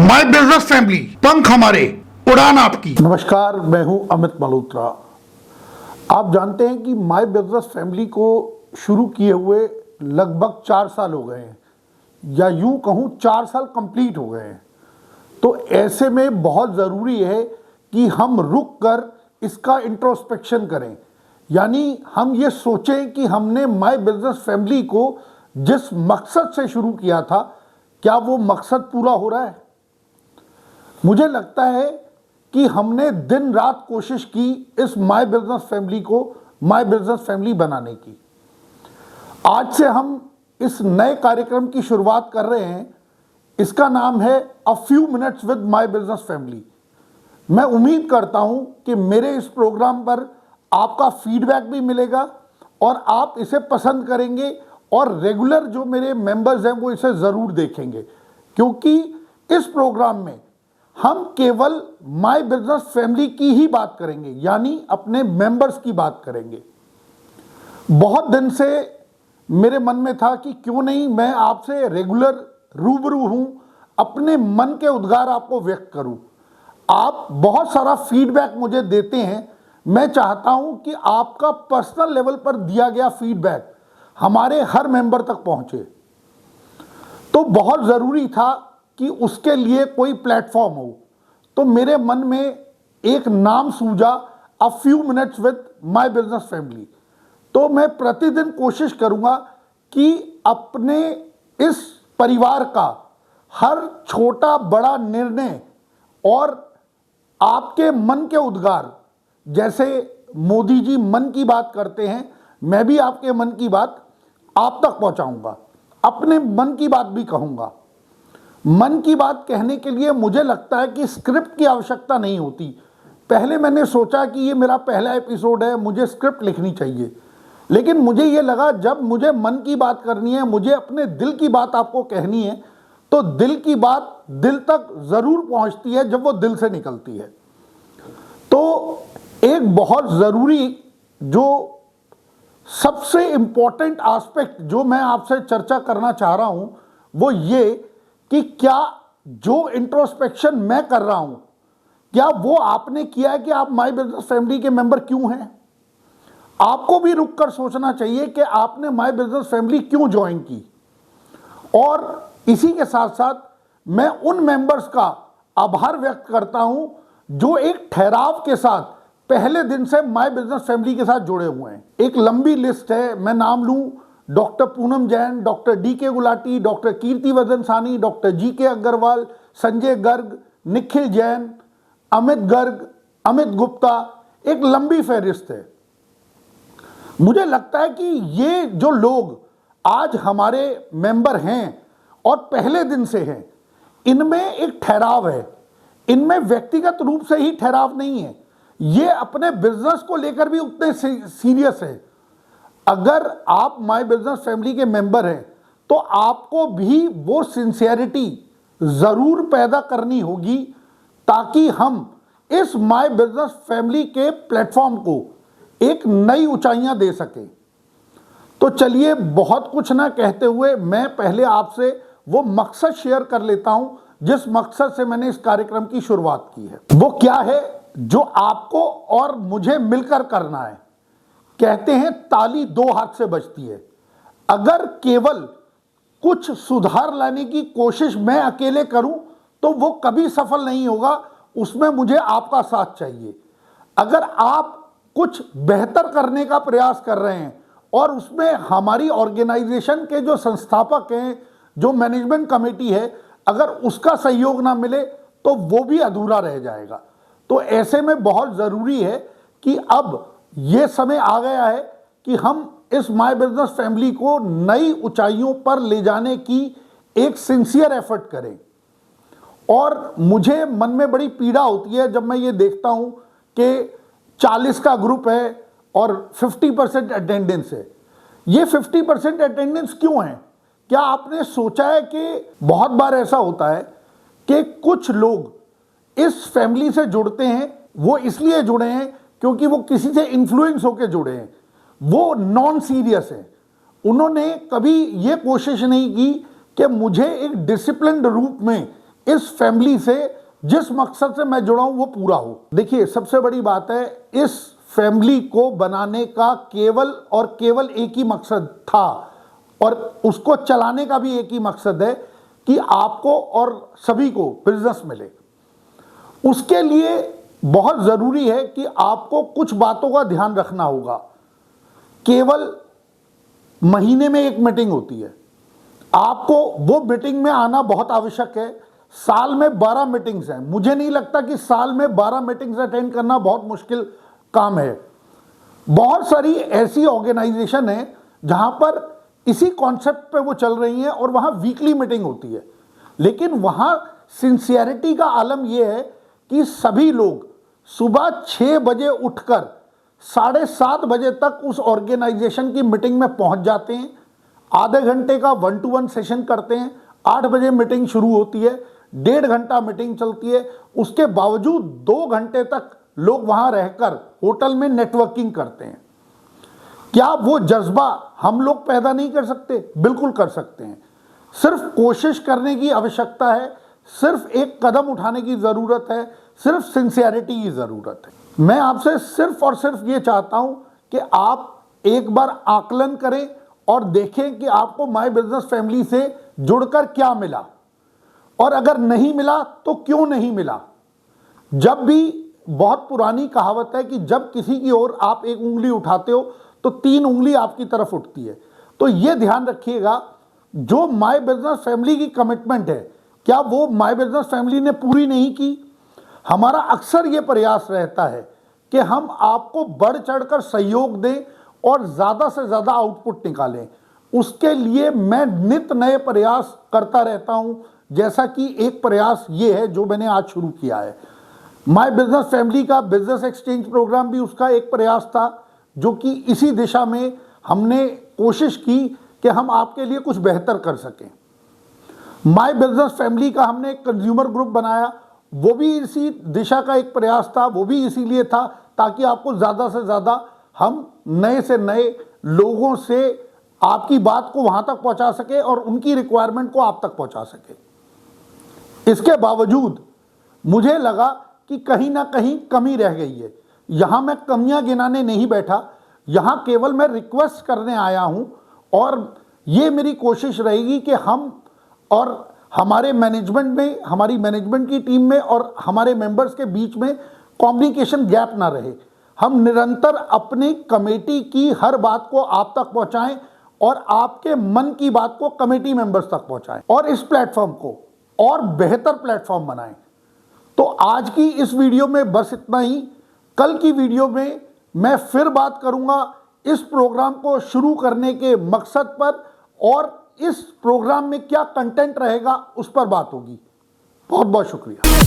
My business family, पंख हमारे, उड़ान आपकी। नमस्कार, मैं हूं अमित मल्होत्रा। आप जानते हैं कि माय बिजनेस फैमिली को शुरू किए हुए लगभग 4 साल हो गए हैं, या यूं कहूं 4 साल कंप्लीट हो गए हैं। तो ऐसे में बहुत ज़रूरी है कि हम रुक कर इसका इंट्रोस्पेक्शन करें, यानी हम ये सोचें कि हमने माय बिजनेस फैमिली को जिस मकसद से शुरू किया था, क्या वो मकसद पूरा हो रहा है। मुझे लगता है कि हमने दिन रात कोशिश की इस माय बिजनेस फैमिली को माय बिजनेस फैमिली बनाने की। आज से हम इस नए कार्यक्रम की शुरुआत कर रहे हैं। इसका नाम है a few minutes with my business family. मैं उम्मीद करता हूं कि मेरे इस प्रोग्राम पर आपका फीडबैक भी मिलेगा और आप इसे पसंद करेंगे, और रेगुलर जो मेरे मेंबर्स हैं वो इसे ज़रूर देखेंगे, क्योंकि इस प्रोग्राम में हम केवल माय बिजनेस फैमिली की ही बात करेंगे, यानी अपने मेंबर्स की बात करेंगे। बहुत दिन से मेरे मन में था कि क्यों नहीं मैं आपसे रेगुलर रूबरू हूं, अपने मन के उद्गार आपको व्यक्त करूं। आप बहुत सारा फीडबैक मुझे देते हैं। मैं चाहता हूं कि आपका पर्सनल लेवल पर दिया गया फीडबैक हमारे हर मेंबर तक पहुंचे। तो बहुत ज़रूरी था कि उसके लिए कोई प्लेटफॉर्म हो। तो मेरे मन में एक नाम सूझा, a few minutes with my business family. तो मैं प्रतिदिन कोशिश करूंगा कि अपने इस परिवार का हर छोटा बड़ा निर्णय और आपके मन के उद्गार, जैसे मोदी जी मन की बात करते हैं, मैं भी आपके मन की बात आप तक पहुंचाऊंगा, अपने मन की बात भी कहूंगा। मन की बात कहने के लिए मुझे लगता है कि स्क्रिप्ट की आवश्यकता नहीं होती। पहले मैंने सोचा कि ये मेरा पहला एपिसोड है, मुझे स्क्रिप्ट लिखनी चाहिए, लेकिन मुझे ये लगा जब मुझे मन की बात करनी है, मुझे अपने दिल की बात आपको कहनी है, तो दिल की बात दिल तक ज़रूर पहुंचती है जब वो दिल से निकलती है। तो एक बहुत ज़रूरी, जो सबसे इम्पॉर्टेंट एस्पेक्ट जो मैं आपसे चर्चा करना चाह रहा हूं, वो ये कि क्या जो इंट्रोस्पेक्शन मैं कर रहा हूं, क्या वो आपने किया है कि आप माय बिजनेस फैमिली के मेंबर क्यों हैं। आपको भी रुक कर सोचना चाहिए कि आपने माय बिजनेस फैमिली क्यों ज्वाइन की। और इसी के साथ साथ मैं उन मेंबर्स का आभार व्यक्त करता हूं जो एक ठहराव के साथ पहले दिन से माय बिजनेस फैमिली के साथ जुड़े हुए हैं। एक लंबी लिस्ट है, मैं नाम लूं, doctor Poonam Jain, doctor DK. Gulati, doctor Kirtivardhan सानी, डॉक्टर जी.के. अग्रवाल, संजय गर्ग, निखिल जैन, अमित गर्ग, अमित गुप्ता, एक लंबी फहरिस्त है। मुझे लगता है कि ये जो लोग आज हमारे मेंबर हैं और पहले दिन से हैं, इनमें एक ठहराव है। इनमें व्यक्तिगत रूप से ही ठहराव नहीं है, ये अपने बिजनेस को लेकर भी उतने सीरियस है। अगर आप माय बिजनेस फैमिली के मेंबर हैं तो आपको भी वो सिंसियरिटी ज़रूर पैदा करनी होगी, ताकि हम इस माय बिजनेस फैमिली के प्लेटफॉर्म को एक नई ऊंचाइयां दे सकें। तो चलिए, बहुत कुछ ना कहते हुए मैं पहले आपसे वो मकसद शेयर कर लेता हूं जिस मकसद से मैंने इस कार्यक्रम की शुरुआत की है। वो क्या है जो आपको और मुझे मिलकर करना है। कहते हैं ताली 2 हाथ से बजती है। अगर केवल कुछ सुधार लाने की कोशिश मैं अकेले करूं तो वो कभी सफल नहीं होगा, उसमें मुझे आपका साथ चाहिए। अगर आप कुछ बेहतर करने का प्रयास कर रहे हैं और उसमें हमारी ऑर्गेनाइजेशन के जो संस्थापक हैं, जो मैनेजमेंट कमेटी है, अगर उसका सहयोग ना मिले तो वो भी अधूरा रह जाएगा। तो ऐसे में बहुत ज़रूरी है कि अब ये समय आ गया है कि हम इस माय बिजनेस फैमिली को नई ऊंचाइयों पर ले जाने की एक सिंसियर एफर्ट करें। और मुझे मन में बड़ी पीड़ा होती है जब मैं ये देखता हूं कि 40 का ग्रुप है और 50% अटेंडेंस है। ये 50% अटेंडेंस क्यों है? क्या आपने सोचा है कि बहुत बार ऐसा होता है कि कुछ लोग इस फैमिली से जुड़ते हैं, वो इसलिए जुड़े हैं क्योंकि वो किसी से इन्फ्लुएंस होकर जुड़े हैं, वो नॉन सीरियस हैं। उन्होंने कभी ये कोशिश नहीं की कि मुझे एक डिसिप्लिन्ड रूप में इस फैमिली से जिस मकसद से मैं जुड़ा हूं वो पूरा हो। देखिए, सबसे बड़ी बात है, इस फैमिली को बनाने का केवल और केवल एक ही मकसद था और उसको चलाने का भी एक ही मकसद है कि आपको और सभी को बिजनेस मिले। उसके लिए बहुत जरूरी है कि आपको कुछ बातों का ध्यान रखना होगा। केवल महीने में एक मीटिंग होती है, आपको वो मीटिंग में आना बहुत आवश्यक है। साल में 12 मीटिंग्स हैं, मुझे नहीं लगता कि साल में 12 मीटिंग्स अटेंड करना बहुत मुश्किल काम है। बहुत सारी ऐसी ऑर्गेनाइजेशन है जहां पर इसी कॉन्सेप्ट पे वो चल रही हैं और वहां वीकली मीटिंग होती है, लेकिन वहां सिंसियरिटी का आलम यह है कि सभी लोग सुबह 6 बजे उठकर 7:30 बजे तक उस ऑर्गेनाइजेशन की मीटिंग में पहुंच जाते हैं। आधे घंटे का 1-to-1 सेशन करते हैं। 8 बजे मीटिंग शुरू होती है, 1.5 घंटा मीटिंग चलती है। उसके बावजूद 2 घंटे तक लोग वहां रहकर होटल में नेटवर्किंग करते हैं। क्या वो जज्बा हम लोग पैदा नहीं कर सकते? बिल्कुल कर सकते हैं। सिर्फ कोशिश करने की आवश्यकता है, सिर्फ एक कदम उठाने की जरूरत है, सिर्फ सिंसियरिटी की जरूरत है। मैं आपसे सिर्फ और सिर्फ ये चाहता हूं कि आप एक बार आकलन करें और देखें कि आपको माय बिजनेस फैमिली से जुड़कर क्या मिला, और अगर नहीं मिला तो क्यों नहीं मिला। जब भी, बहुत पुरानी कहावत है कि जब किसी की ओर आप एक उंगली उठाते हो तो 3 उंगली आपकी तरफ उठती है। तो यह ध्यान रखिएगा, जो माय बिजनेस फैमिली की कमिटमेंट है, क्या वो माय बिजनेस फैमिली ने पूरी नहीं की? हमारा अक्सर ये प्रयास रहता है कि हम आपको बढ़ चढ़कर सहयोग दें और ज़्यादा से ज़्यादा आउटपुट निकालें। उसके लिए मैं नित नए प्रयास करता रहता हूं, जैसा कि एक प्रयास ये है जो मैंने आज शुरू किया है। माय बिजनेस फैमिली का बिजनेस एक्सचेंज प्रोग्राम भी उसका एक प्रयास था, जो कि इसी दिशा में हमने कोशिश की कि हम आपके लिए कुछ बेहतर कर सकें। माय बिजनेस फैमिली का हमने एक कंज्यूमर ग्रुप बनाया, वो भी इसी दिशा का एक प्रयास था, वो भी इसीलिए था ताकि आपको ज़्यादा से ज़्यादा हम नए से नए लोगों से आपकी बात को वहाँ तक पहुँचा सके और उनकी रिक्वायरमेंट को आप तक पहुँचा सके। इसके बावजूद मुझे लगा कि कहीं ना कहीं कमी रह गई है। यहाँ मैं कमियाँ गिनाने नहीं बैठा, यहाँ केवल मैं रिक्वेस्ट करने आया हूँ और ये मेरी कोशिश रहेगी कि हम और हमारे मैनेजमेंट में, हमारी मैनेजमेंट की टीम में और हमारे मेंबर्स के बीच में कम्युनिकेशन गैप ना रहे। हम निरंतर अपनी कमेटी की हर बात को आप तक पहुंचाएं और आपके मन की बात को कमेटी मेंबर्स तक पहुंचाएं और इस प्लेटफॉर्म को और बेहतर प्लेटफॉर्म बनाएं। तो आज की इस वीडियो में बस इतना ही। कल की वीडियो में मैं फिर बात करूंगा इस प्रोग्राम को शुरू करने के मकसद पर, और इस प्रोग्राम में क्या कंटेंट रहेगा उस पर बात होगी। बहुत बहुत शुक्रिया।